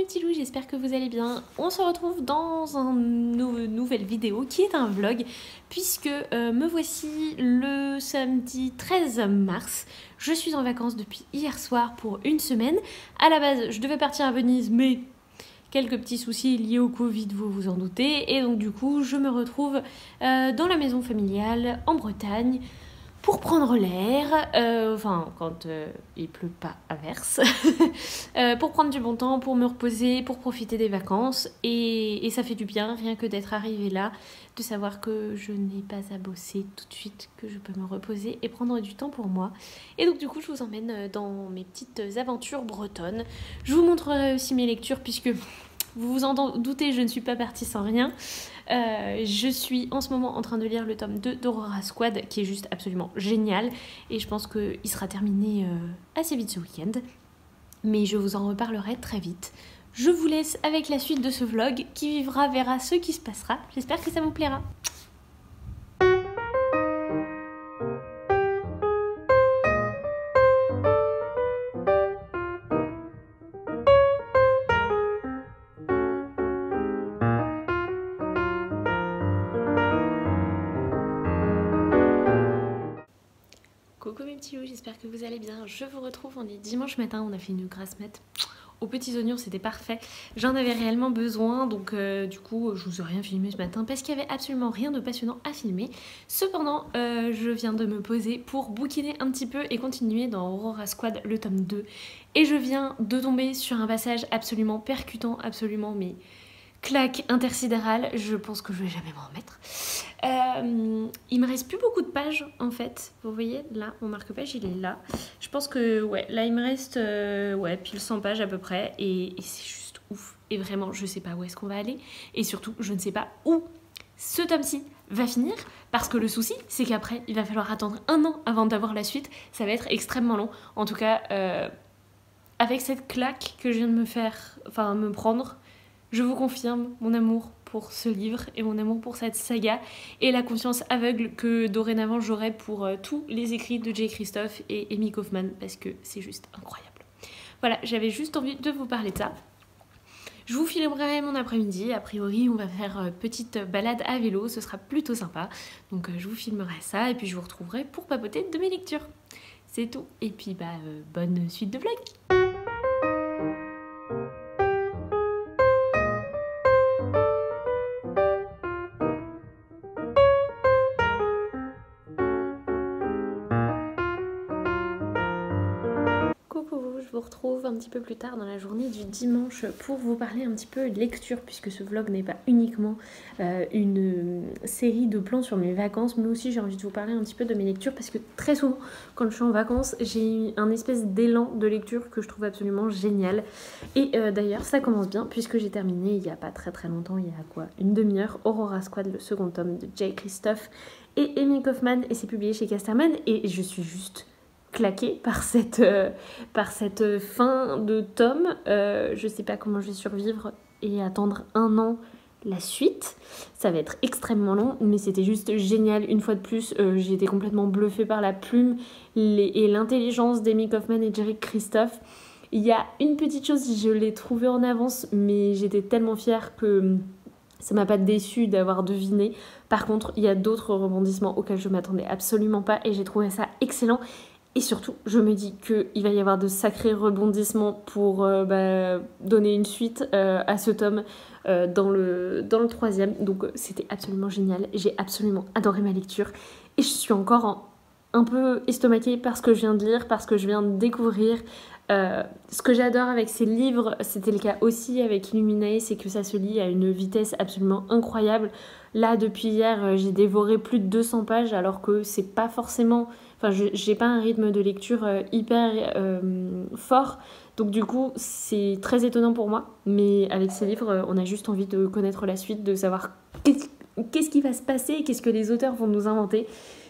mes petits loups, j'espère que vous allez bien. On se retrouve dans une nouvelle vidéo qui est un vlog, puisque me voici le samedi 13 mars. Je suis en vacances depuis hier soir pour une semaine. À la base, je devais partir à Venise, mais quelques petits soucis liés au Covid, vous vous en doutez. Et donc du coup, je me retrouve dans la maison familiale en Bretagne, pour prendre l'air, quand il pleut pas à verse, pour prendre du bon temps, pour me reposer, pour profiter des vacances. Et ça fait du bien, rien que d'être arrivée là, de savoir que je n'ai pas à bosser tout de suite, que je peux me reposer et prendre du temps pour moi. Et donc du coup, je vous emmène dans mes petites aventures bretonnes. Je vous montrerai aussi mes lectures, puisque vous vous en doutez, je ne suis pas partie sans rien. Je suis en ce moment en train de lire le tome 2 d'Aurora Squad, qui est juste absolument génial, et je pense qu'il sera terminé assez vite ce week-end, mais je vous en reparlerai très vite. Je vous laisse avec la suite de ce vlog, qui vivra verra ce qui se passera. J'espère que ça vous plaira. Coucou mes petits loups, j'espère que vous allez bien. Je vous retrouve, on est dimanche matin, on a fait une grasse mat aux petits oignons, c'était parfait. J'en avais réellement besoin, donc du coup je vous ai rien filmé ce matin parce qu'il n'y avait absolument rien de passionnant à filmer. Cependant, je viens de me poser pour bouquiner un petit peu et continuer dans Aurora Squad le tome 2. Et je viens de tomber sur un passage absolument percutant, absolument mais claque intersidérale, je pense que je vais jamais m'en remettre. Il me reste plus beaucoup de pages en fait, vous voyez là, mon marque-page il est là. Je pense que ouais, là il me reste pile 100 pages à peu près, et c'est juste ouf. Et vraiment, je sais pas où est-ce qu'on va aller, et surtout je ne sais pas où ce tome-ci va finir, parce que le souci c'est qu'après il va falloir attendre un an avant d'avoir la suite. Ça va être extrêmement long, en tout cas avec cette claque que je viens de me prendre, je vous confirme mon amour pour ce livre et mon amour pour cette saga, et la confiance aveugle que dorénavant j'aurai pour tous les écrits de J. Christophe et Amy Kaufman, parce que c'est juste incroyable. Voilà, j'avais juste envie de vous parler de ça. Je vous filmerai mon après-midi, a priori on va faire petite balade à vélo, ce sera plutôt sympa. Donc je vous filmerai ça, et puis je vous retrouverai pour papoter de mes lectures. C'est tout, et puis bonne suite de vlog. Je vous retrouve un petit peu plus tard dans la journée du dimanche pour vous parler un petit peu de lecture, puisque ce vlog n'est pas uniquement une série de plans sur mes vacances, mais aussi j'ai envie de vous parler un petit peu de mes lectures, parce que très souvent quand je suis en vacances j'ai eu un espèce d'élan de lecture que je trouve absolument génial. Et d'ailleurs ça commence bien, puisque j'ai terminé il n'y a pas très longtemps, il y a quoi, une demi-heure, Aurora Squad, le second tome de J. Christophe et Amy Kaufman, et c'est publié chez Casterman, et je suis juste claquée par cette fin de tome. Je sais pas comment je vais survivre et attendre un an la suite. Ça va être extrêmement long, mais c'était juste génial. Une fois de plus, j'ai été complètement bluffée par la plume et l'intelligence d'Amy Kaufman et J. Christophe. Il y a une petite chose, je l'ai trouvée en avance, mais j'étais tellement fière que ça m'a pas déçue d'avoir deviné. Par contre, il y a d'autres rebondissements auxquels je m'attendais absolument pas, et j'ai trouvé ça excellent. Et surtout, je me dis qu'il va y avoir de sacrés rebondissements pour donner une suite à ce tome dans le troisième. Donc c'était absolument génial. J'ai absolument adoré ma lecture. Et je suis encore un peu estomaquée par ce que je viens de lire, parce que je viens de découvrir. Ce que j'adore avec ces livres, c'était le cas aussi avec Illuminae, c'est que ça se lit à une vitesse absolument incroyable. Là, depuis hier, j'ai dévoré plus de 200 pages, alors que c'est pas forcément... Enfin, j'ai pas un rythme de lecture hyper fort, donc du coup, c'est très étonnant pour moi. Mais avec ces livres, on a juste envie de connaître la suite, de savoir qu'est-ce qui va se passer, qu'est-ce que les auteurs vont nous inventer.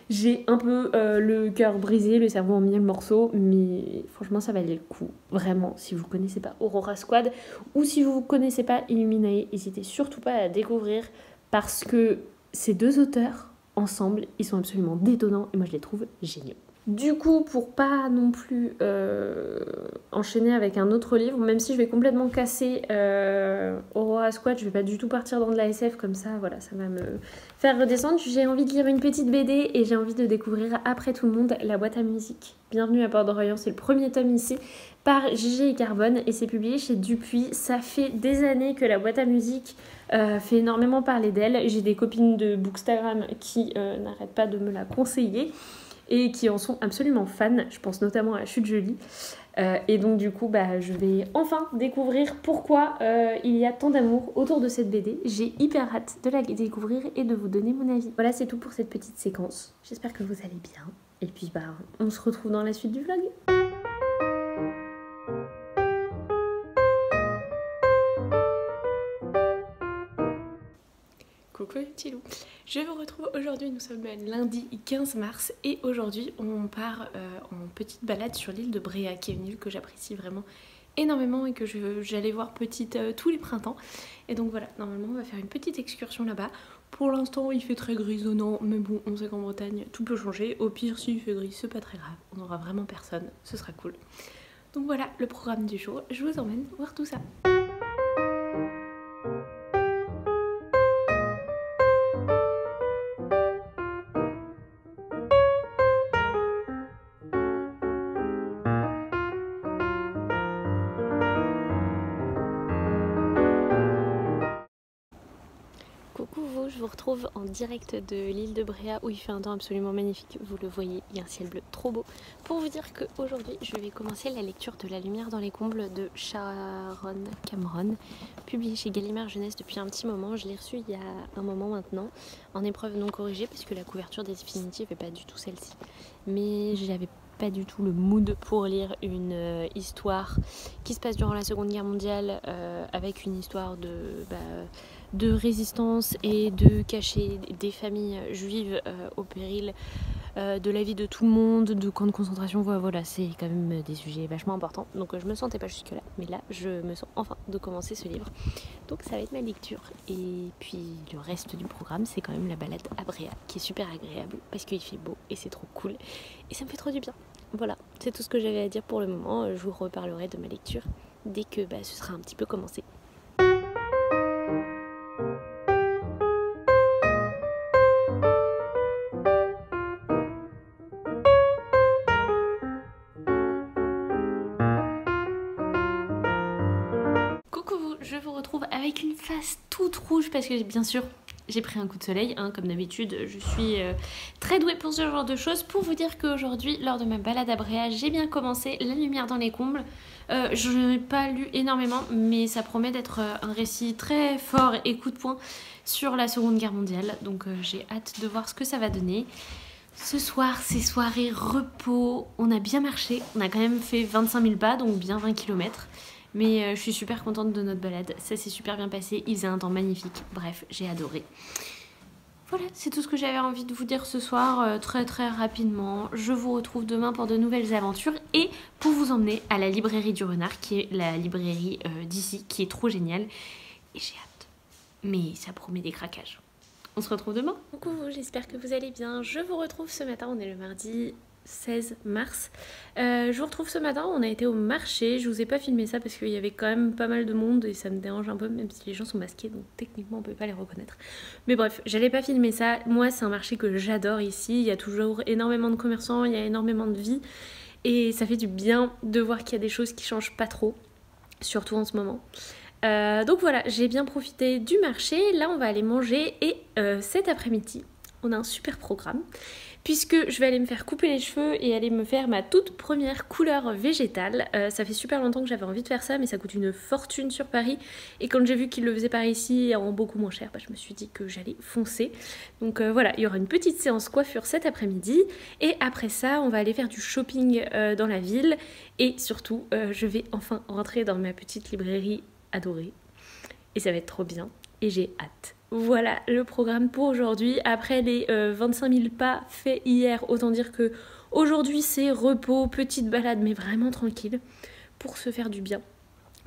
J'ai un peu le cœur brisé, le cerveau en mille morceaux, mais franchement ça valait le coup. Vraiment, si vous connaissez pas Aurora Squad, ou si vous connaissez pas Illuminae, n'hésitez surtout pas à découvrir, parce que ces deux auteurs, ensemble, ils sont absolument détonnants, et moi je les trouve géniaux. Du coup, pour pas non plus enchaîner avec un autre livre, même si je vais complètement casser Aurora Squad, je vais pas du tout partir dans de la SF comme ça, voilà, ça va me faire redescendre. J'ai envie de lire une petite BD et j'ai envie de découvrir après tout le monde La boîte à musique. Bienvenue à Port-d'Orient, c'est le premier tome ici par Gigi et Carbone et c'est publié chez Dupuis. Ça fait des années que La boîte à musique fait énormément parler d'elle. J'ai des copines de Bookstagram qui n'arrêtent pas de me la conseiller et qui en sont absolument fans. Je pense notamment à Chute Jolie. Et donc du coup, je vais enfin découvrir pourquoi il y a tant d'amour autour de cette BD. J'ai hyper hâte de la découvrir et de vous donner mon avis. Voilà, c'est tout pour cette petite séquence. J'espère que vous allez bien. Et puis on se retrouve dans la suite du vlog. Coucou les petits loups, je vous retrouve aujourd'hui, nous sommes lundi 15 mars et aujourd'hui on part en petite balade sur l'île de Bréa qui est une île que j'apprécie vraiment énormément et que j'allais voir petite tous les printemps. Et donc voilà, normalement on va faire une petite excursion là-bas. Pour l'instant il fait très grisonnant, mais bon, on sait qu'en Bretagne tout peut changer. Au pire s'il fait gris c'est pas très grave, on n'aura vraiment personne, ce sera cool. Donc voilà le programme du jour, je vous emmène voir tout ça. Coucou vous, je vous retrouve en direct de l'île de Bréa où il fait un temps absolument magnifique, vous le voyez, il y a un ciel bleu trop beau. Pour vous dire qu'aujourd'hui je vais commencer la lecture de La lumière dans les combles de Sharon Cameron, publié chez Gallimard Jeunesse depuis un petit moment. Je l'ai reçu il y a un moment maintenant, en épreuve non corrigée, puisque la couverture définitive n'est pas du tout celle-ci. Mais j'avais pas du tout le mood pour lire une histoire qui se passe durant la Seconde Guerre mondiale avec une histoire de résistance et de cacher des familles juives au péril de la vie de tout le monde, de camps de concentration. Voilà, c'est quand même des sujets vachement importants. Donc je me sentais pas jusque là, mais là je me sens enfin de commencer ce livre. Donc ça va être ma lecture. Et puis le reste du programme, c'est quand même la balade à Bréa, qui est super agréable parce qu'il fait beau et c'est trop cool. Et ça me fait trop du bien. Voilà, c'est tout ce que j'avais à dire pour le moment. Je vous reparlerai de ma lecture dès que ce sera un petit peu commencé. Coucou vous, je vous retrouve avec une face toute rouge parce que bien sûr j'ai pris un coup de soleil, comme d'habitude je suis très douée pour ce genre de choses. Pour vous dire qu'aujourd'hui lors de ma balade à Bréa j'ai bien commencé La lumière dans les combles. Je n'ai pas lu énormément mais ça promet d'être un récit très fort et coup de poing sur la Seconde Guerre mondiale. Donc j'ai hâte de voir ce que ça va donner. Ce soir c'est soirée repos, on a bien marché, on a quand même fait 25 000 pas donc bien 20 km. Mais je suis super contente de notre balade, ça s'est super bien passé, il faisait un temps magnifique, bref, j'ai adoré. Voilà, c'est tout ce que j'avais envie de vous dire ce soir, très très rapidement. Je vous retrouve demain pour de nouvelles aventures et pour vous emmener à la librairie du Renard, qui est la librairie d'ici, qui est trop géniale. Et j'ai hâte, mais ça promet des craquages. On se retrouve demain. Coucou, j'espère que vous allez bien. Je vous retrouve ce matin, on est le mardi 16 mars. Je vous retrouve ce matin, on a été au marché. Je vous ai pas filmé ça parce qu'il y avait quand même pas mal de monde et ça me dérange un peu, même si les gens sont masqués, donc techniquement on peut pas les reconnaître. Mais bref, j'allais pas filmer ça. Moi c'est un marché que j'adore ici, il y a toujours énormément de commerçants, il y a énormément de vie et ça fait du bien de voir qu'il y a des choses qui changent pas trop, surtout en ce moment. Donc voilà, j'ai bien profité du marché. Là on va aller manger et cet après-midi on a un super programme puisque je vais aller me faire couper les cheveux et aller me faire ma toute première couleur végétale. Ça fait super longtemps que j'avais envie de faire ça mais ça coûte une fortune sur Paris et quand j'ai vu qu'ils le faisaient par ici en beaucoup moins cher, je me suis dit que j'allais foncer. Donc voilà, il y aura une petite séance coiffure cet après-midi et après ça on va aller faire du shopping dans la ville et surtout je vais enfin rentrer dans ma petite librairie adorée et ça va être trop bien et j'ai hâte. Voilà le programme pour aujourd'hui. Après les 25 000 pas faits hier, autant dire que aujourd'hui c'est repos, petite balade mais vraiment tranquille pour se faire du bien.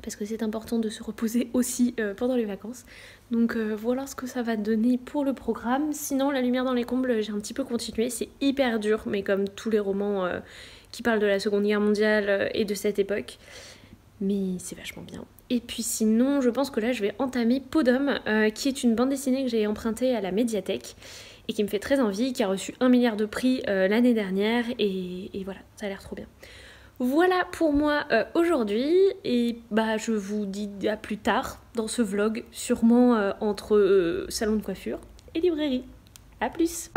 parce que c'est important de se reposer aussi pendant les vacances. Donc voilà ce que ça va donner pour le programme. Sinon, La lumière dans les combles, j'ai un petit peu continué. C'est hyper dur, mais comme tous les romans qui parlent de la Seconde Guerre mondiale et de cette époque. Mais c'est vachement bien. Et puis sinon, je pense que là, je vais entamer Peau d'homme, qui est une bande dessinée que j'ai empruntée à la médiathèque et qui me fait très envie, qui a reçu 1 milliard de prix l'année dernière. Et voilà, ça a l'air trop bien. Voilà pour moi aujourd'hui, et bah je vous dis à plus tard dans ce vlog, sûrement entre salon de coiffure et librairie. A plus!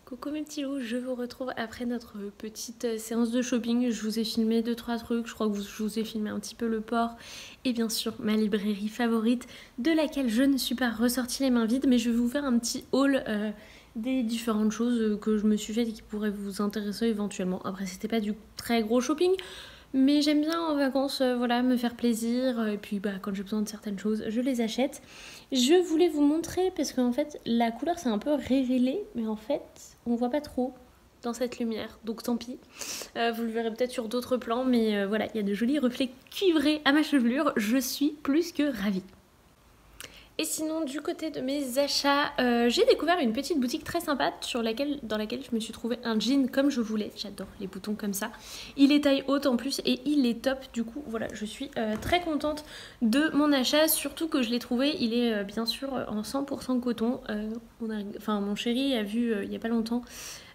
Coucou mes petits loups, je vous retrouve après notre petite séance de shopping. Je vous ai filmé 2-3 trucs, je crois que je vous ai filmé un petit peu le port et bien sûr ma librairie favorite de laquelle je ne suis pas ressortie les mains vides, mais je vais vous faire un petit haul des différentes choses que je me suis faites et qui pourraient vous intéresser éventuellement. Après c'était pas du très gros shopping, mais j'aime bien en vacances voilà, me faire plaisir et puis bah, quand j'ai besoin de certaines choses je les achète. Je voulais vous montrer parce qu'en fait la couleur c'est un peu révélé, mais en fait on voit pas trop dans cette lumière, donc tant pis. Vous le verrez peut-être sur d'autres plans, mais voilà, il y a de jolis reflets cuivrés à ma chevelure, je suis plus que ravie. Et sinon, du côté de mes achats, j'ai découvert une petite boutique très sympa dans laquelle je me suis trouvé un jean comme je voulais. J'adore les boutons comme ça. Il est taille haute en plus et il est top. Du coup, voilà, je suis très contente de mon achat. Surtout que je l'ai trouvé, il est bien sûr en 100% coton. Mon chéri a vu il n'y a pas longtemps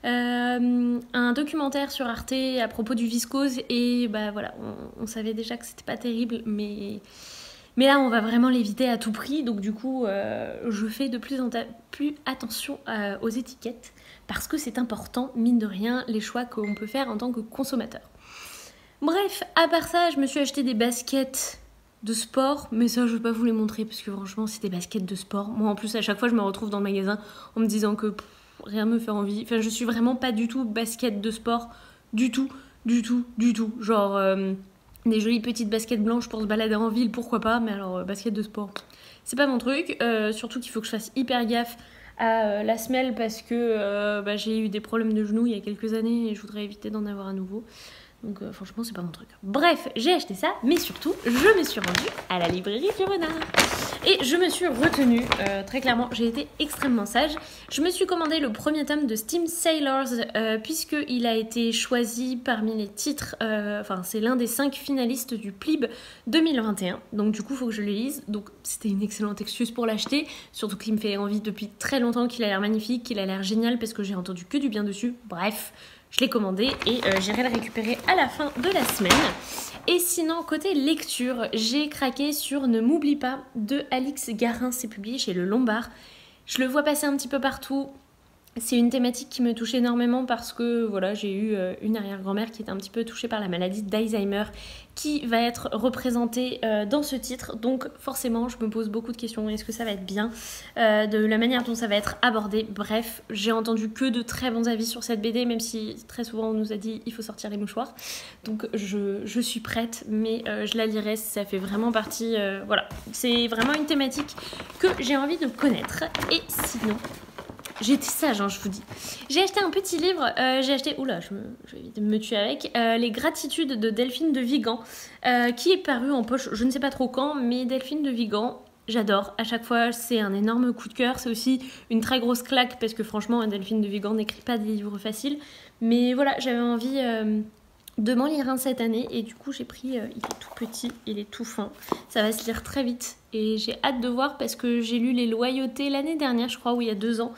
un documentaire sur Arte à propos du viscose. Et bah voilà, on savait déjà que c'était pas terrible, mais là, on va vraiment l'éviter à tout prix. Donc du coup, je fais de plus attention aux étiquettes parce que c'est important, mine de rien, les choix qu'on peut faire en tant que consommateur. Bref, à part ça, je me suis acheté des baskets de sport, mais ça, je ne vais pas vous les montrer parce que franchement, c'est des baskets de sport. Moi, en plus, à chaque fois, je me retrouve dans le magasin en me disant que rien me fait envie. Enfin, je suis vraiment pas du tout basket de sport, du tout. Genre... des jolies petites baskets blanches pour se balader en ville, pourquoi pas, mais alors basket de sport, c'est pas mon truc. Surtout qu'il faut que je fasse hyper gaffe à la semelle parce que j'ai eu des problèmes de genoux il y a quelques années et je voudrais éviter d'en avoir à nouveau. Donc franchement c'est pas mon truc. Bref, j'ai acheté ça, mais surtout je me suis rendue à la librairie du renard. Et je me suis retenue, très clairement, j'ai été extrêmement sage. Je me suis commandé le premier tome de Steam Sailors, puisqu'il a été choisi parmi les titres, c'est l'un des 5 finalistes du PLIB 2021. Donc du coup, il faut que je le lise. Donc c'était une excellente excuse pour l'acheter, surtout qu'il me fait envie depuis très longtemps, qu'il a l'air magnifique, qu'il a l'air génial, parce que j'ai entendu que du bien dessus. Bref, je l'ai commandé et j'irai le récupérer à la fin de la semaine. Et sinon, côté lecture, j'ai craqué sur Ne m'oublie pas de Alix Garin, c'est publié chez Le Lombard. Je le vois passer un petit peu partout. C'est une thématique qui me touche énormément parce que voilà, j'ai eu une arrière-grand-mère qui était un petit peu touchée par la maladie d'Alzheimer qui va être représentée dans ce titre. Donc forcément, je me pose beaucoup de questions. Est-ce que ça va être bien de la manière dont ça va être abordé? Bref, j'ai entendu que de très bons avis sur cette BD, même si très souvent on nous a dit il faut sortir les mouchoirs. Donc je suis prête, mais je la lirai. Ça fait vraiment partie... voilà, c'est vraiment une thématique que j'ai envie de connaître. Et sinon... J'ai été sage, hein, je vous dis. J'ai acheté un petit livre, oula, je vais vite me tuer avec, Les Gratitudes de Delphine de Vigan, qui est paru en poche, je ne sais pas trop quand, mais Delphine de Vigan, j'adore. À chaque fois, c'est un énorme coup de cœur, c'est aussi une très grosse claque, parce que franchement, Delphine de Vigan n'écrit pas des livres faciles. Mais voilà, j'avais envie de m'en lire un cette année, et du coup, j'ai pris, il est tout petit, il est tout fin. Ça va se lire très vite, et j'ai hâte de voir, parce que j'ai lu Les Loyautés l'année dernière, je crois, ou il y a 2 ans.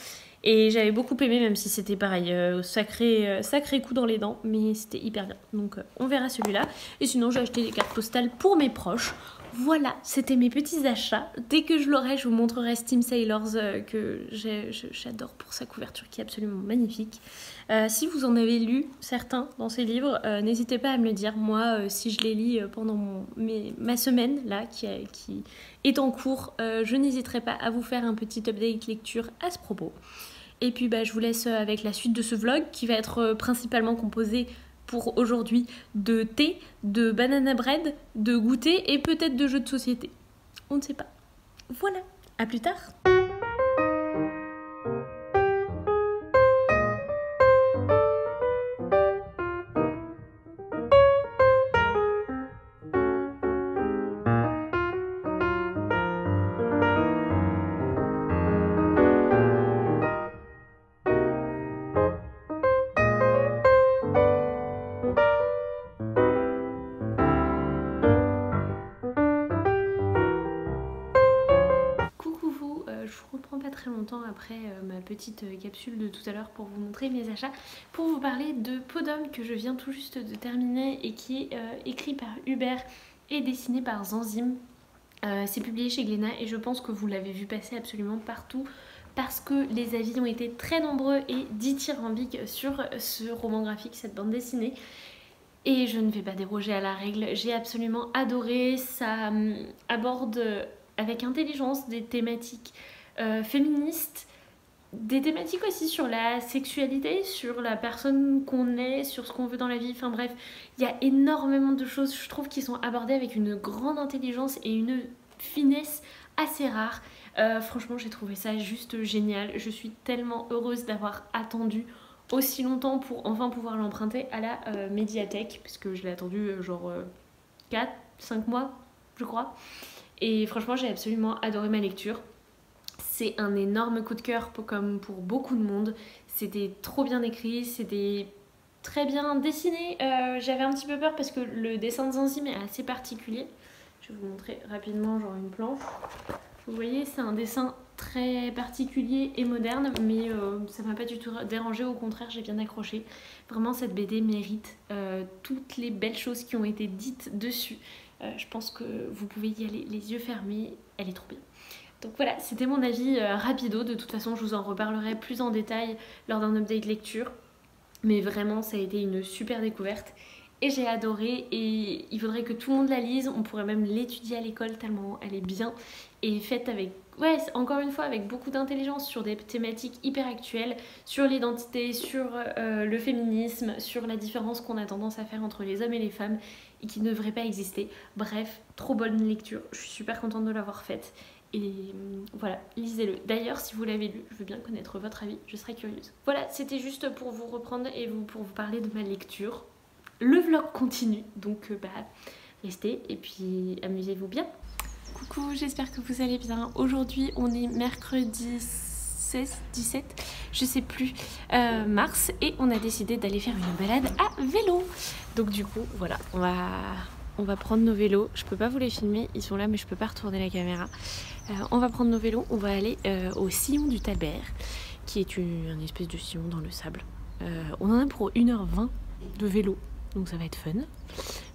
Et j'avais beaucoup aimé, même si c'était pareil, sacré coup dans les dents, mais c'était hyper bien. Donc on verra celui-là. Et sinon, j'ai acheté des cartes postales pour mes proches. voilà, c'était mes petits achats. Dès que je l'aurai, je vous montrerai Steam Sailors que j'adore pour sa couverture qui est absolument magnifique. Si vous en avez lu certains dans ces livres, n'hésitez pas à me le dire. Moi, si je les lis pendant ma semaine là, qui est en cours, je n'hésiterai pas à vous faire un petit update lecture à ce propos. Et puis je vous laisse avec la suite de ce vlog qui va être principalement composé pour aujourd'hui de thé, de banana bread, de goûter et peut-être de jeux de société. On ne sait pas. Voilà, à plus tard. Je vous reprends pas très longtemps après ma petite capsule de tout à l'heure pour vous montrer mes achats, pour vous parler de Podum que je viens tout juste de terminer et qui est écrit par Hubert et dessiné par Zanzim. C'est publié chez Glénat et je pense que vous l'avez vu passer absolument partout parce que les avis ont été très nombreux et dithyrambiques sur ce roman graphique, cette bande dessinée. Et je ne vais pas déroger à la règle, j'ai absolument adoré, ça aborde avec intelligence des thématiques féministes, des thématiques aussi sur la sexualité, sur la personne qu'on est, sur ce qu'on veut dans la vie, enfin bref, il y a énormément de choses, je trouve, qui sont abordées avec une grande intelligence et une finesse assez rare. Franchement, j'ai trouvé ça juste génial, je suis tellement heureuse d'avoir attendu aussi longtemps pour enfin pouvoir l'emprunter à la médiathèque, puisque je l'ai attendu genre 4-5 mois, je crois. Et franchement, j'ai absolument adoré ma lecture. C'est un énorme coup de cœur comme pour beaucoup de monde. C'était trop bien écrit, c'était très bien dessiné. J'avais un petit peu peur parce que le dessin de Zanzim est assez particulier. Je vais vous montrer rapidement genre une planche. Vous voyez, c'est un dessin très particulier et moderne, mais ça m'a pas du tout dérangé, au contraire, j'ai bien accroché. Vraiment, cette BD mérite toutes les belles choses qui ont été dites dessus. Je pense que vous pouvez y aller les yeux fermés, elle est trop bien. Donc voilà, c'était mon avis rapido, de toute façon je vous en reparlerai plus en détail lors d'un update lecture. Mais vraiment ça a été une super découverte et j'ai adoré et il faudrait que tout le monde la lise, on pourrait même l'étudier à l'école tellement elle est bien et faite avec, ouais, encore une fois avec beaucoup d'intelligence sur des thématiques hyper actuelles, sur l'identité, sur le féminisme, sur la différence qu'on a tendance à faire entre les hommes et les femmes et qui ne devrait pas exister. Bref, trop bonne lecture, je suis super contente de l'avoir faite. Et voilà, lisez-le. D'ailleurs, si vous l'avez lu, je veux bien connaître votre avis, je serais curieuse. Voilà, c'était juste pour vous reprendre et pour vous parler de ma lecture. Le vlog continue, donc restez et puis amusez-vous bien. Coucou, j'espère que vous allez bien. Aujourd'hui, on est mercredi 16, 17, je sais plus, mars, et on a décidé d'aller faire une balade à vélo. Donc du coup, voilà, on va prendre nos vélos. Je peux pas vous les filmer, ils sont là, mais je peux pas retourner la caméra. On va prendre nos vélos, on va aller au sillon du Talbert, qui est une espèce de sillon dans le sable. On en a pour 1h20 de vélo, donc ça va être fun.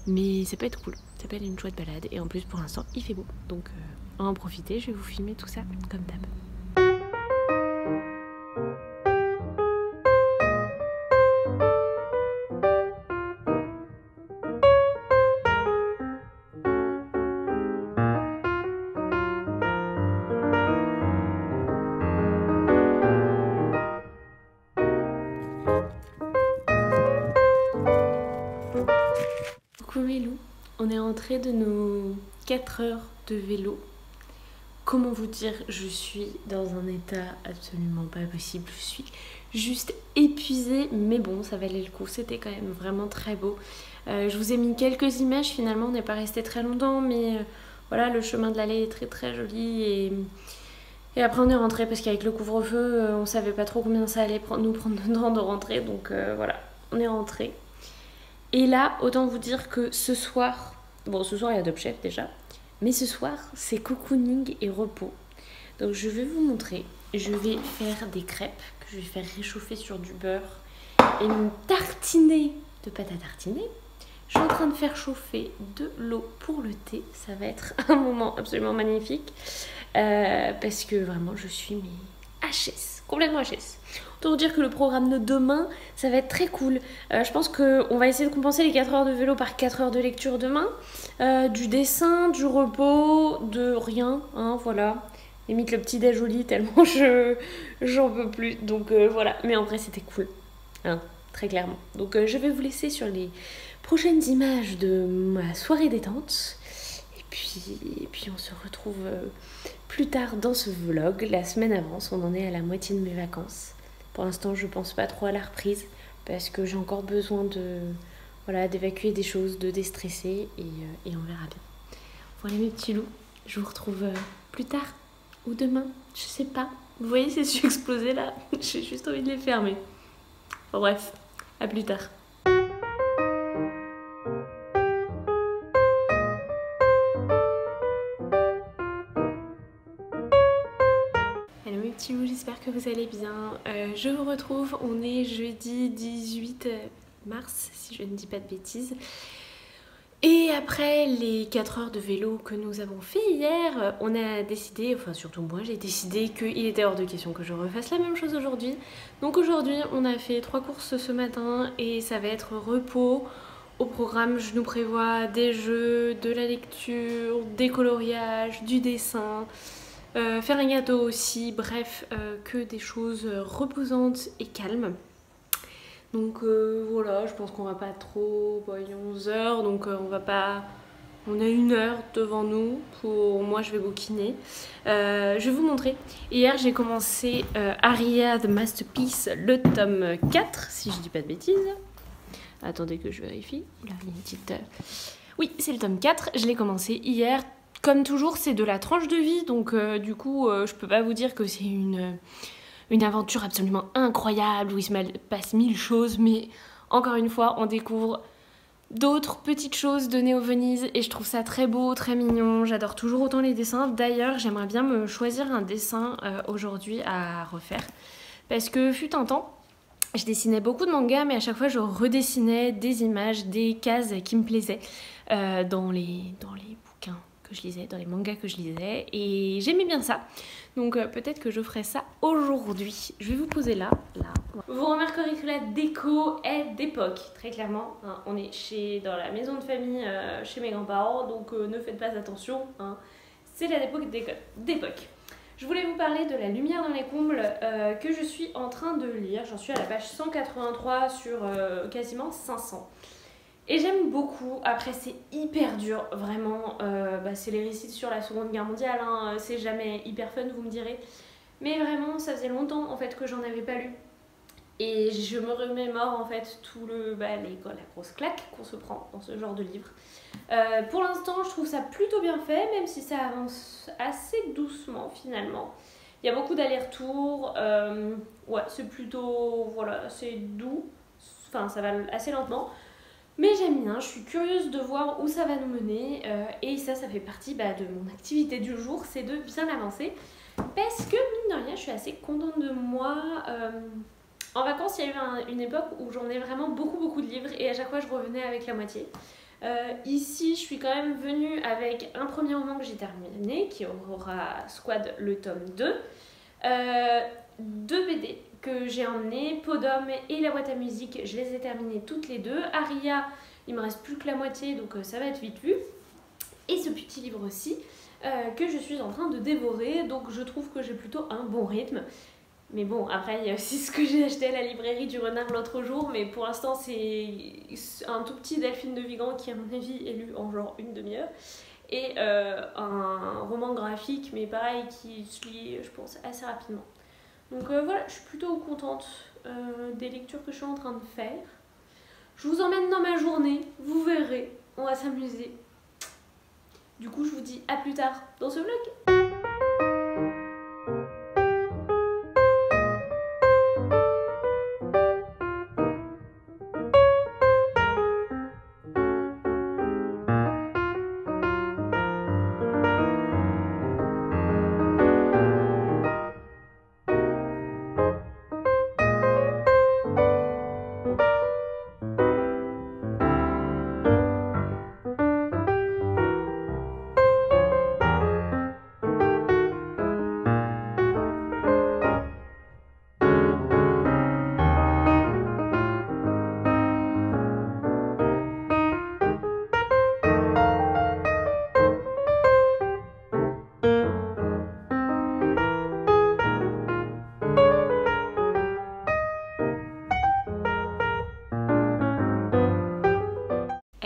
Mais ça peut être cool, ça peut être une chouette balade. Et en plus, pour l'instant, il fait beau. Donc on va en profiter, je vais vous filmer tout ça comme d'hab. Coucou mes loups, on est rentré de nos 4 heures de vélo. Comment vous dire, je suis dans un état absolument pas possible. Je suis juste épuisée, mais bon, ça valait le coup. C'était quand même vraiment très beau. Je vous ai mis quelques images, finalement, on n'est pas resté très longtemps, mais voilà, le chemin de l'allée est très très joli. Et après, on est rentré parce qu'avec le couvre-feu, on savait pas trop combien ça allait nous prendre de temps de rentrer. Donc voilà, on est rentré. Et là, autant vous dire que ce soir, bon, ce soir il y a Top Chef déjà, mais ce soir c'est cocooning et repos. Donc je vais vous montrer, je vais faire des crêpes que je vais faire réchauffer sur du beurre et me tartiner de pâte à tartiner. Je suis en train de faire chauffer de l'eau pour le thé. Ça va être un moment absolument magnifique. Parce que vraiment, je suis HS, complètement HS. Autant vous dire que le programme de demain, ça va être très cool. Je pense qu'on va essayer de compenser les 4 heures de vélo par 4 heures de lecture demain. Du dessin, du repos, de rien, hein, voilà. Limite le petit déj au lit tellement j'en peux plus. Donc voilà, mais en vrai c'était cool, hein, très clairement. Donc je vais vous laisser sur les prochaines images de ma soirée détente. Et puis on se retrouve plus tard dans ce vlog. La semaine avance, on en est à la moitié de mes vacances. Pour l'instant je pense pas trop à la reprise parce que j'ai encore besoin d'évacuer des choses, de déstresser et on verra bien. Voilà mes petits loups, je vous retrouve plus tard ou demain, je sais pas. Vous voyez ces yeux explosés là, j'ai juste envie de les fermer. Enfin bref, à plus tard. Hello mes petits loups, j'espère que vous allez bien. Je vous retrouve, on est jeudi 18 mars, si je ne dis pas de bêtises. Et après les 4 heures de vélo que nous avons fait hier, on a décidé, enfin surtout moi, j'ai décidé qu'il était hors de question que je refasse la même chose aujourd'hui. Donc aujourd'hui, on a fait 3 courses ce matin et ça va être repos. Au programme, je nous prévois des jeux, de la lecture, des coloriages, du dessin, faire un gâteau aussi, bref, que des choses reposantes et calmes. Donc voilà, je pense qu'on va pas trop, il est 11 heures, donc on va pas... On a 1 heure devant nous, pour moi je vais bouquiner. Je vais vous montrer. Hier j'ai commencé Aria The Masterpiece, le tome 4, si je dis pas de bêtises. Attendez que je vérifie. Là, il y a une petite... Oui, c'est le tome 4, je l'ai commencé hier. Comme toujours, c'est de la tranche de vie, donc du coup, je peux pas vous dire que c'est une aventure absolument incroyable où il se passe 1000 choses, mais encore une fois, on découvre d'autres petites choses de Néo Venise et je trouve ça très beau, très mignon. J'adore toujours autant les dessins. D'ailleurs, j'aimerais bien me choisir un dessin aujourd'hui à refaire parce que fut un temps, je dessinais beaucoup de mangas, mais à chaque fois, je redessinais des images, des cases qui me plaisaient dans les bouquins que je lisais, dans les mangas que je lisais, et j'aimais bien ça. Donc peut-être que je ferai ça aujourd'hui. Je vais vous poser là. Vous remarquerez que la déco est d'époque, très clairement. Hein, on est dans la maison de famille chez mes grands-parents, donc ne faites pas attention. Hein, c'est la d'époque. Je voulais vous parler de La lumière dans les combles que je suis en train de lire. J'en suis à la page 183 sur quasiment 500. Et j'aime beaucoup. Après, c'est hyper dur, vraiment. C'est les récits sur la Seconde Guerre mondiale. Hein. C'est jamais hyper fun, vous me direz. Mais vraiment, ça faisait longtemps en fait que j'en avais pas lu. Et je me remémore en fait la grosse claque qu'on se prend dans ce genre de livre. Pour l'instant, je trouve ça plutôt bien fait, même si ça avance assez doucement finalement. Il y a beaucoup d'allers-retours. Ouais, c'est plutôt... Voilà, c'est doux. Enfin, ça va assez lentement. Mais j'aime bien, je suis curieuse de voir où ça va nous mener et ça fait partie de mon activité du jour, c'est de bien avancer parce que mine de rien je suis assez contente de moi. En vacances il y a eu une époque où j'en ai vraiment beaucoup de livres et à chaque fois je revenais avec la moitié. Ici je suis quand même venue avec un premier roman que j'ai terminé qui aura Squad le tome 2, 2 BD que j'ai emmené, Podum et la boîte à musique, je les ai terminées toutes les deux. Aria, il me reste plus que la moitié, donc ça va être vite vu. Et ce petit livre aussi, que je suis en train de dévorer, donc je trouve que j'ai plutôt un bon rythme. Mais bon, après, il y a aussi ce que j'ai acheté à la librairie du Renard l'autre jour, mais pour l'instant, c'est un tout petit Delphine de Vigan qui, à mon avis, est lu en genre 1 demi-heure. Et un roman graphique, mais pareil, qui se lit, je pense, assez rapidement. Donc voilà, je suis plutôt contente des lectures que je suis en train de faire. Je vous emmène dans ma journée, vous verrez, on va s'amuser. Du coup, je vous dis à plus tard dans ce vlog.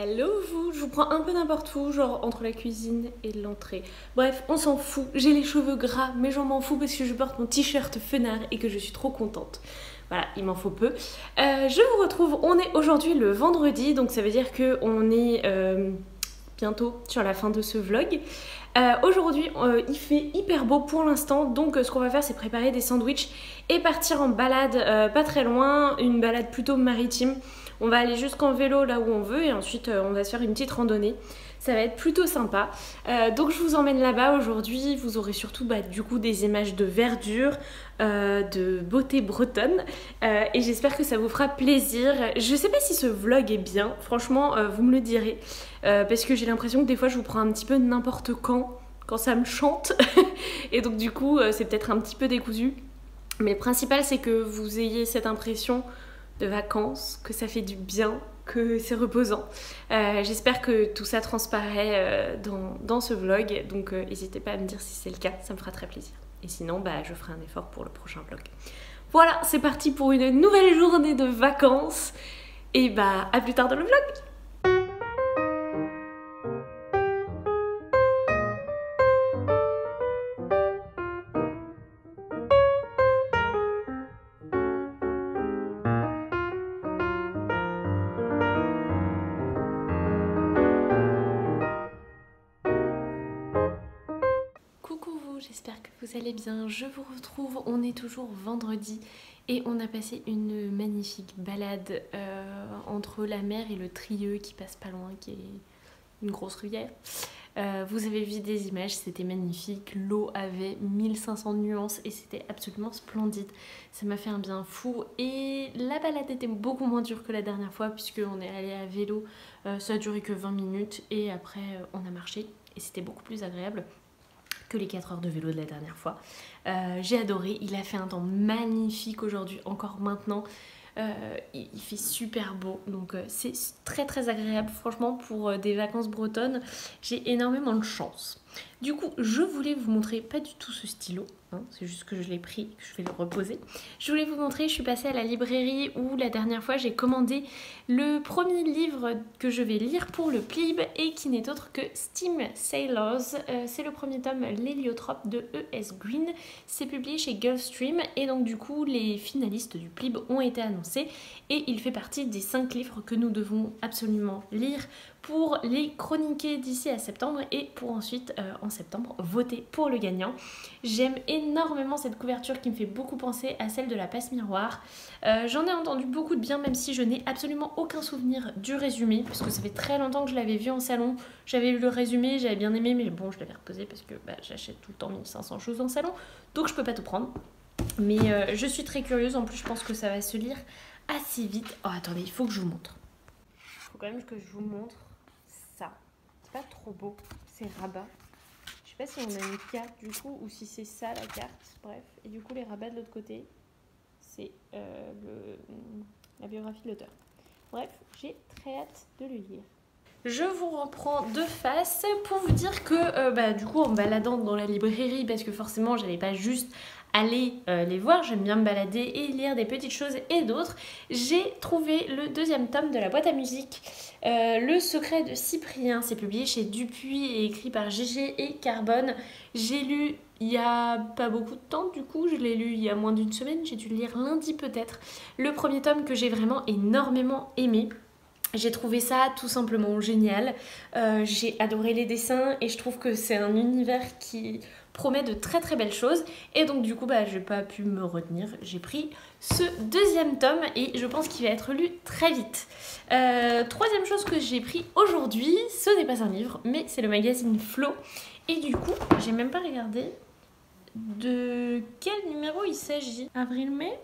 Hello vous, je vous prends un peu n'importe où, genre entre la cuisine et l'entrée. Bref, on s'en fout, j'ai les cheveux gras, mais j'en m'en fous parce que je porte mon t-shirt Fenard et que je suis trop contente. Voilà, il m'en faut peu. Je vous retrouve, on est aujourd'hui le vendredi, donc ça veut dire qu'on est bientôt sur la fin de ce vlog. Aujourd'hui, il fait hyper beau pour l'instant, donc ce qu'on va faire, c'est préparer des sandwichs et partir en balade pas très loin, une balade plutôt maritime. On va aller jusqu'en vélo là où on veut et ensuite on va se faire une petite randonnée. Ça va être plutôt sympa. Donc je vous emmène là-bas aujourd'hui. Vous aurez surtout du coup des images de verdure, de beauté bretonne. Et j'espère que ça vous fera plaisir. Je sais pas si ce vlog est bien. Franchement, vous me le direz. Parce que j'ai l'impression que des fois je vous prends un petit peu n'importe quand ça me chante. Et donc du coup c'est peut-être un petit peu décousu. Mais le principal c'est que vous ayez cette impression de vacances, que ça fait du bien, que c'est reposant. J'espère que tout ça transparaît dans ce vlog, donc n'hésitez pas à me dire si c'est le cas, ça me fera très plaisir. Et sinon, je ferai un effort pour le prochain vlog. Voilà, c'est parti pour une nouvelle journée de vacances, et à plus tard dans le vlog. J'espère que vous allez bien, je vous retrouve, on est toujours vendredi et on a passé une magnifique balade entre la mer et le Trieux qui passe pas loin, qui est une grosse rivière. Vous avez vu des images, c'était magnifique, l'eau avait 1500 nuances et c'était absolument splendide. Ça m'a fait un bien fou et la balade était beaucoup moins dure que la dernière fois puisqu'on est allé à vélo, ça a duré que 20 minutes et après on a marché et c'était beaucoup plus agréable que les 4 heures de vélo de la dernière fois. J'ai adoré, il a fait un temps magnifique aujourd'hui, encore maintenant. Il fait super beau, donc c'est très très agréable. Franchement, pour des vacances bretonnes, j'ai énormément de chance. Du coup, je voulais vous montrer pas du tout ce stylo, hein, c'est juste que je l'ai pris, que je vais le reposer. Je voulais vous montrer, je suis passée à la librairie où la dernière fois j'ai commandé le premier livre que je vais lire pour le PLIB et qui n'est autre que Steam Sailors. C'est le premier tome, L'Héliotrope de E.S. Green. C'est publié chez Gulfstream et donc du coup les finalistes du PLIB ont été annoncés et il fait partie des 5 livres que nous devons absolument lire pour les chroniquer d'ici à septembre et pour ensuite en septembre voter pour le gagnant. J'aime énormément cette couverture qui me fait beaucoup penser à celle de la passe miroir. J'en ai entendu beaucoup de bien même si je n'ai absolument aucun souvenir du résumé parce que ça fait très longtemps que je l'avais vu en salon. J'avais lu le résumé, j'avais bien aimé mais bon je l'avais reposé parce que j'achète tout le temps 1500 choses en salon donc je peux pas tout prendre. Mais je suis très curieuse, en plus je pense que ça va se lire assez vite. Oh attendez, il faut que je vous montre. Il faut quand même que je vous montre ça. C'est pas trop beau, c'est rabat. Je sais pas si on a une carte du coup ou si c'est ça la carte, bref. Et du coup les rabats de l'autre côté, c'est la biographie de l'auteur. Bref, j'ai très hâte de le lire. Je vous reprends de face pour vous dire que du coup en me baladant dans la librairie, parce que forcément j'allais pas juste aller les voir, j'aime bien me balader et lire des petites choses et d'autres, j'ai trouvé le 2e tome de la boîte à musique, Le secret de Cyprien. C'est publié chez Dupuis et écrit par Gégé et Carbone. J'ai lu il y a pas beaucoup de temps, du coup je l'ai lu il y a moins d'une semaine, j'ai dû le lire lundi peut-être. Le premier tome que j'ai vraiment énormément aimé. J'ai trouvé ça tout simplement génial, j'ai adoré les dessins et je trouve que c'est un univers qui promet de très très belles choses et donc du coup j'ai pas pu me retenir, j'ai pris ce 2e tome et je pense qu'il va être lu très vite. 3e chose que j'ai pris aujourd'hui, ce n'est pas un livre mais c'est le magazine Flo et du coup j'ai même pas regardé de quel numéro il s'agit. Avril-mai?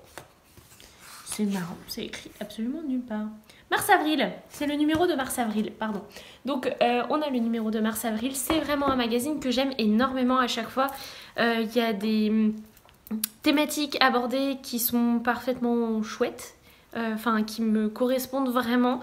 C'est marrant, c'est écrit absolument nulle part. Mars-avril, c'est le numéro de mars-avril, pardon. Donc on a le numéro de mars-avril, c'est vraiment un magazine que j'aime énormément à chaque fois. Il y a des thématiques abordées qui sont parfaitement chouettes. enfin qui me correspondent vraiment,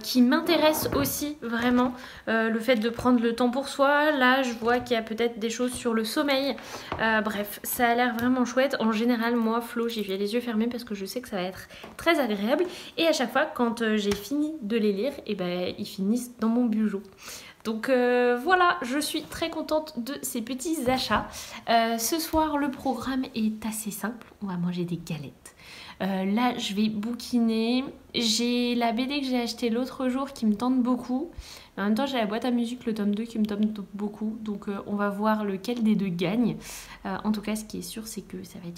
qui m'intéressent aussi vraiment. Le fait de prendre le temps pour soi, là je vois qu'il y a peut-être des choses sur le sommeil. Bref, ça a l'air vraiment chouette. En général, moi, Flo, j'y vais les yeux fermés parce que je sais que ça va être très agréable. Et à chaque fois, quand j'ai fini de les lire, et ben, ils finissent dans mon bijou. Donc voilà, je suis très contente de ces petits achats. Ce soir, le programme est assez simple. On va manger des galettes. Là, je vais bouquiner. J'ai la BD que j'ai achetée l'autre jour qui me tente beaucoup. En même temps, j'ai la boîte à musique, le tome 2 qui me tente beaucoup. Donc, on va voir lequel des deux gagne. En tout cas, ce qui est sûr, c'est que ça va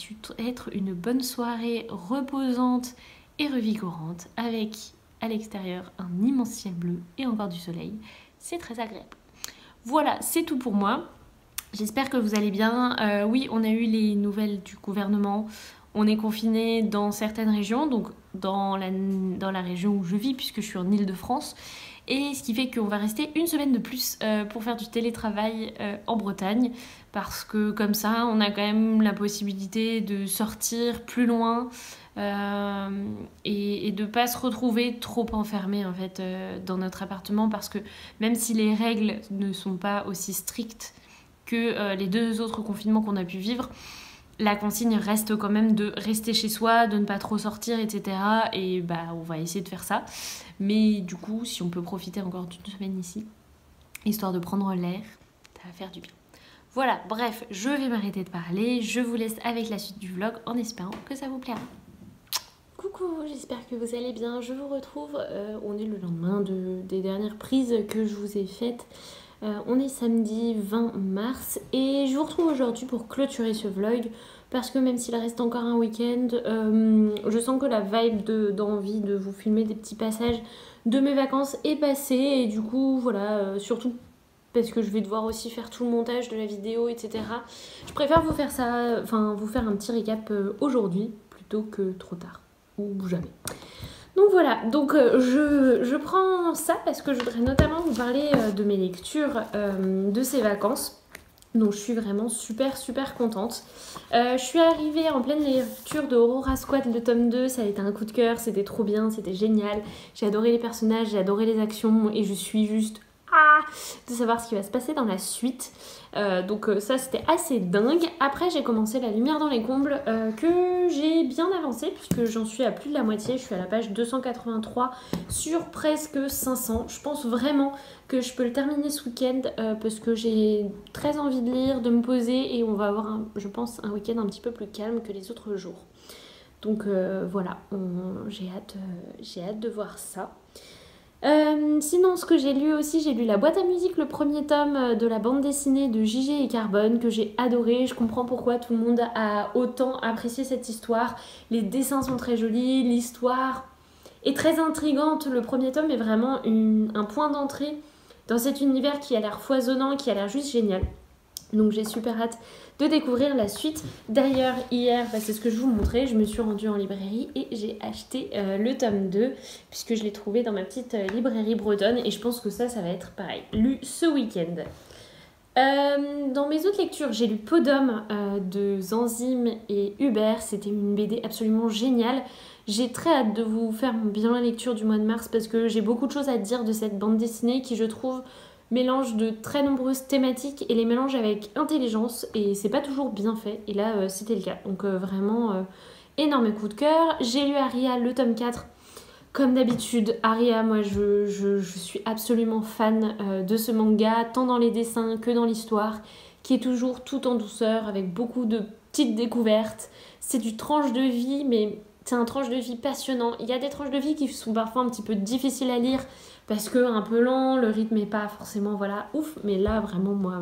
être une bonne soirée reposante et revigorante avec à l'extérieur un immense ciel bleu et encore du soleil. C'est très agréable. Voilà, c'est tout pour moi. J'espère que vous allez bien. Oui, on a eu les nouvelles du gouvernement. On est confiné dans certaines régions, donc dans la région où je vis, puisque je suis en Île-de-France. Et ce qui fait qu'on va rester une semaine de plus pour faire du télétravail en Bretagne. Parce que comme ça, on a quand même la possibilité de sortir plus loin et de ne pas se retrouver trop enfermé en fait, dans notre appartement. Parce que même si les règles ne sont pas aussi strictes que les 2 autres confinements qu'on a pu vivre, la consigne reste quand même de rester chez soi, de ne pas trop sortir, etc. Et bah, on va essayer de faire ça. Mais du coup, si on peut profiter encore d'une semaine ici, histoire de prendre l'air, ça va faire du bien. Voilà, bref, je vais m'arrêter de parler. Je vous laisse avec la suite du vlog en espérant que ça vous plaira. Coucou, j'espère que vous allez bien. Je vous retrouve, on est le lendemain des dernières prises que je vous ai faites. On est samedi 20 mars et je vous retrouve aujourd'hui pour clôturer ce vlog parce que même s'il reste encore un week-end, je sens que la vibe d'envie de vous filmer des petits passages de mes vacances est passée et du coup voilà, surtout parce que je vais devoir aussi faire tout le montage de la vidéo, etc. Je préfère vous faire ça, enfin vous faire un petit récap aujourd'hui plutôt que trop tard ou jamais. Donc voilà, donc je prends ça parce que je voudrais notamment vous parler de mes lectures de ces vacances. Donc je suis vraiment super contente. Je suis arrivée en pleine lecture de Aurora Squad, le tome 2, ça a été un coup de cœur, c'était trop bien, c'était génial. J'ai adoré les personnages, j'ai adoré les actions et je suis juste de savoir ce qui va se passer dans la suite. Donc ça c'était assez dingue. Après j'ai commencé La Lumière dans les combles que j'ai bien avancé puisque j'en suis à plus de la moitié. Je suis à la page 283 sur presque 500. Je pense vraiment que je peux le terminer ce week-end parce que j'ai très envie de lire, de me poser et on va avoir je pense un week-end un petit peu plus calme que les autres jours. Donc voilà, j'ai hâte de voir ça. Sinon ce que j'ai lu aussi, j'ai lu La Boîte à musique, le premier tome de la bande dessinée de JG et Carbone que j'ai adoré. Je comprends pourquoi tout le monde a autant apprécié cette histoire. Les dessins sont très jolis, l'histoire est très intrigante. Le premier tome est vraiment un point d'entrée dans cet univers qui a l'air foisonnant, qui a l'air juste génial. Donc j'ai super hâte de découvrir la suite. D'ailleurs hier, c'est ce que je vous montrais, je me suis rendue en librairie et j'ai acheté le tome 2 puisque je l'ai trouvé dans ma petite librairie bretonne et je pense que ça va être pareil, lu ce week-end. Dans mes autres lectures, j'ai lu Podum de Zanzim et Hubert. C'était une BD absolument géniale. J'ai très hâte de vous faire mon bilan lecture du mois de mars parce que j'ai beaucoup de choses à dire de cette bande dessinée qui je trouve mélange de très nombreuses thématiques et les mélange avec intelligence et c'est pas toujours bien fait et là c'était le cas. Donc vraiment énorme coup de cœur. J'ai lu Aria le tome 4. Comme d'habitude, Aria, moi je suis absolument fan de ce manga, tant dans les dessins que dans l'histoire, qui est toujours tout en douceur, avec beaucoup de petites découvertes. C'est du tranche de vie, mais c'est un tranche de vie passionnant. Il y a des tranches de vie qui sont parfois un petit peu difficiles à lire, parce que un peu lent, le rythme n'est pas forcément voilà ouf, mais là vraiment moi,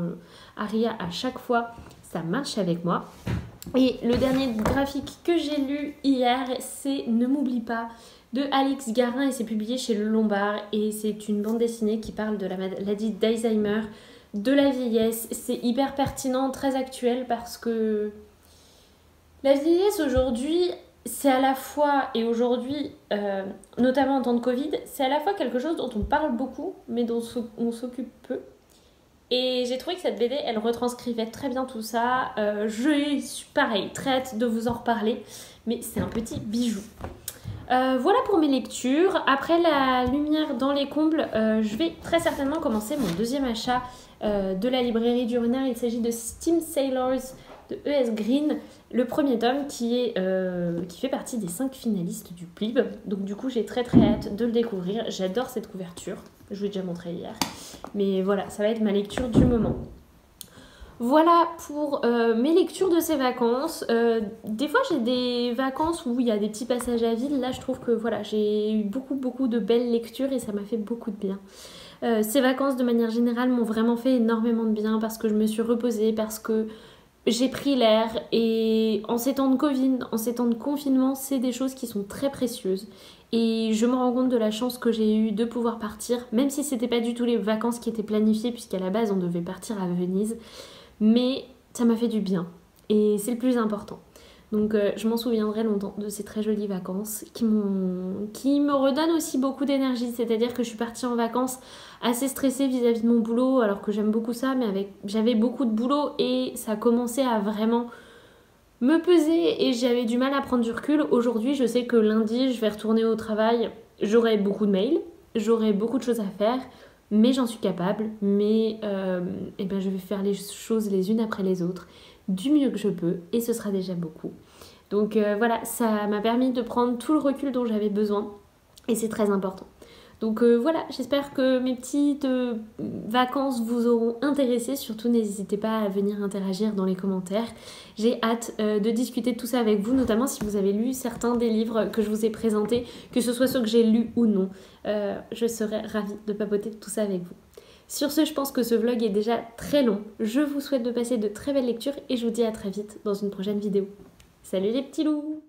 Aria à chaque fois, ça marche avec moi. Et le dernier graphique que j'ai lu hier, c'est Ne m'oublie pas de Alix Garin et c'est publié chez Le Lombard et c'est une bande dessinée qui parle de la maladie d'Alzheimer, de la vieillesse. C'est hyper pertinent, très actuel parce que la vieillesse aujourd'hui, c'est à la fois, et aujourd'hui, notamment en temps de Covid, c'est à la fois quelque chose dont on parle beaucoup mais dont on s'occupe peu. Et j'ai trouvé que cette BD, elle retranscrivait très bien tout ça. Je suis pareil, très hâte de vous en reparler, mais c'est un petit bijou. Voilà pour mes lectures. Après la lumière dans les combles, je vais très certainement commencer mon deuxième achat de la librairie du Renard. Il s'agit de Steam Sailors de E.S. Green, le premier tome qui fait partie des 5 finalistes du PLIB. Donc du coup j'ai très hâte de le découvrir. J'adore cette couverture, je vous l'ai déjà montré hier. Mais voilà, ça va être ma lecture du moment. Voilà pour mes lectures de ces vacances. Des fois j'ai des vacances où il y a des petits passages à vide. Là je trouve que voilà, j'ai eu beaucoup de belles lectures et ça m'a fait beaucoup de bien. Ces vacances de manière générale m'ont vraiment fait énormément de bien parce que je me suis reposée, parce que j'ai pris l'air et en ces temps de Covid, en ces temps de confinement, c'est des choses qui sont très précieuses. Et je me rends compte de la chance que j'ai eue de pouvoir partir, même si c'était pas du tout les vacances qui étaient planifiées puisqu'à la base on devait partir à Venise. Mais ça m'a fait du bien et c'est le plus important. Donc je m'en souviendrai longtemps de ces très jolies vacances qui me redonnent aussi beaucoup d'énergie. C'est-à-dire que je suis partie en vacances assez stressée vis-à-vis de mon boulot, alors que j'aime beaucoup ça, mais j'avais beaucoup de boulot et ça commençait à vraiment me peser et j'avais du mal à prendre du recul. Aujourd'hui, je sais que lundi, je vais retourner au travail, j'aurai beaucoup de mails, j'aurai beaucoup de choses à faire, mais j'en suis capable. Mais je vais faire les choses les unes après les autres du mieux que je peux et ce sera déjà beaucoup. Donc voilà, ça m'a permis de prendre tout le recul dont j'avais besoin et c'est très important. Donc voilà, j'espère que mes petites vacances vous auront intéressé. Surtout n'hésitez pas à venir interagir dans les commentaires. J'ai hâte de discuter de tout ça avec vous, notamment si vous avez lu certains des livres que je vous ai présentés, que ce soit ceux que j'ai lus ou non. Je serais ravie de papoter de tout ça avec vous. Sur ce, je pense que ce vlog est déjà très long. Je vous souhaite de passer de très belles lectures et je vous dis à très vite dans une prochaine vidéo. Salut les petits loups!